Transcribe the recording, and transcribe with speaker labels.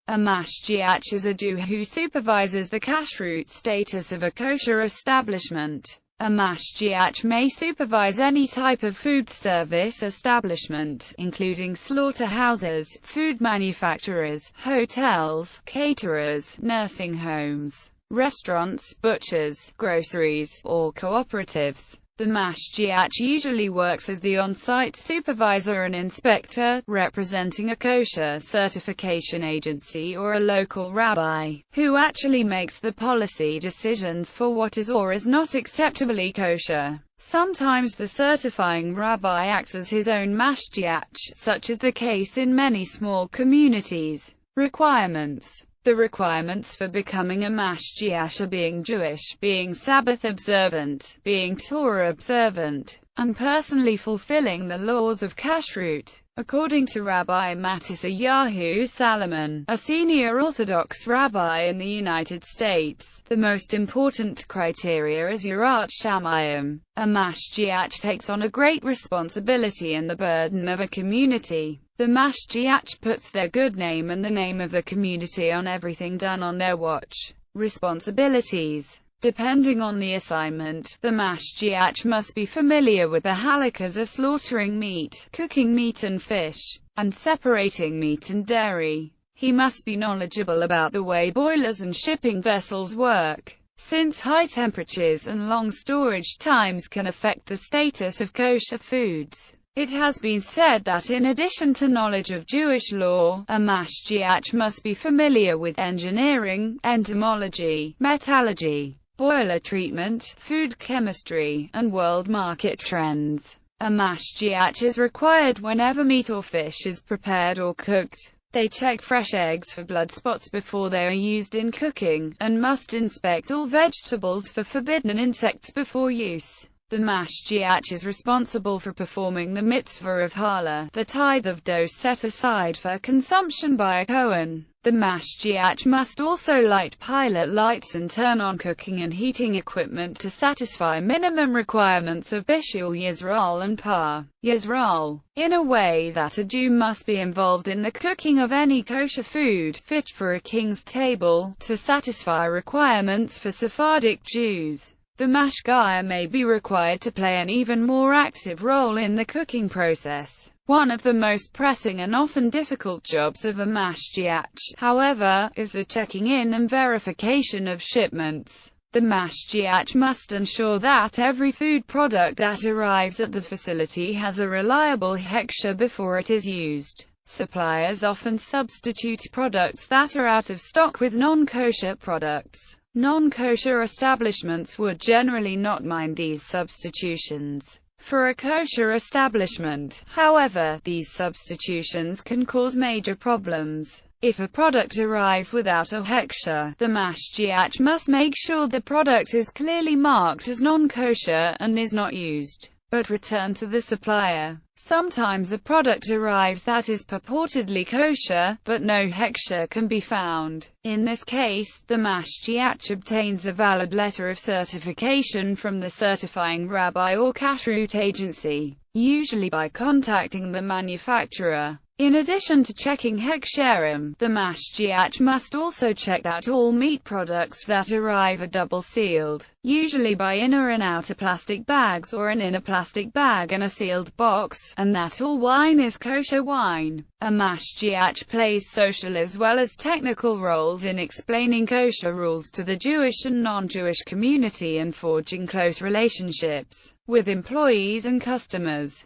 Speaker 1: A Mashgiach is a Jew who supervises the kashrut status of a kosher establishment. A Mashgiach may supervise any type of food service establishment, including slaughterhouses, food manufacturers, hotels, caterers, nursing homes, restaurants, butchers, groceries, or cooperatives. The Mashgiach usually works as the on-site supervisor and inspector, representing a kosher certification agency or a local rabbi, who actually makes the policy decisions for what is or is not acceptably kosher. Sometimes the certifying rabbi acts as his own Mashgiach, such is the case in many small communities. Requirements. The requirements for becoming a Mashgiach are being Jewish, being Sabbath observant, being Torah observant, and personally fulfilling the laws of kashrut. According to Rabbi Matisyahu Salomon, a senior Orthodox rabbi in the United States, the most important criteria is Yirat Shamayim. A Mashgiach takes on a great responsibility and the burden of a community. The Mashgiach puts their good name and the name of the community on everything done on their watch. Responsibilities. Depending on the assignment, the Mashgiach must be familiar with the halakas of slaughtering meat, cooking meat and fish, and separating meat and dairy. He must be knowledgeable about the way boilers and shipping vessels work, since high temperatures and long storage times can affect the status of kosher foods. It has been said that in addition to knowledge of Jewish law, a Mashgiach must be familiar with engineering, entomology, metallurgy, boiler treatment, food chemistry, and world market trends. A Mashgiach is required whenever meat or fish is prepared or cooked. They check fresh eggs for blood spots before they are used in cooking, and must inspect all vegetables for forbidden insects before use. The Mashgiach is responsible for performing the mitzvah of Hala, the tithe of dough set aside for consumption by a Kohen. The Mashgiach must also light pilot lights and turn on cooking and heating equipment to satisfy minimum requirements of Bishul Yisrael and Par Yisrael, in a way that a Jew must be involved in the cooking of any kosher food fit for a king's table, to satisfy requirements for Sephardic Jews. The Mashgiach may be required to play an even more active role in the cooking process. One of the most pressing and often difficult jobs of a Mashgiach, however, is the checking in and verification of shipments. The Mashgiach must ensure that every food product that arrives at the facility has a reliable hechsher before it is used. Suppliers often substitute products that are out of stock with non-kosher products. Non-kosher establishments would generally not mind these substitutions. For a kosher establishment, however, these substitutions can cause major problems. If a product arrives without a hechsher, the Mashgiach must make sure the product is clearly marked as non-kosher and is not used, but returned to the supplier. Sometimes a product arrives that is purportedly kosher, but no hechsher can be found. In this case, the Mashgiach obtains a valid letter of certification from the certifying rabbi or kashrut agency, usually by contacting the manufacturer. In addition to checking hechsherim, the Mashgiach must also check that all meat products that arrive are double-sealed, usually by inner and outer plastic bags or an inner plastic bag and a sealed box, and that all wine is kosher wine. A Mashgiach plays social as well as technical roles in explaining kosher rules to the Jewish and non-Jewish community and forging close relationships with employees and customers.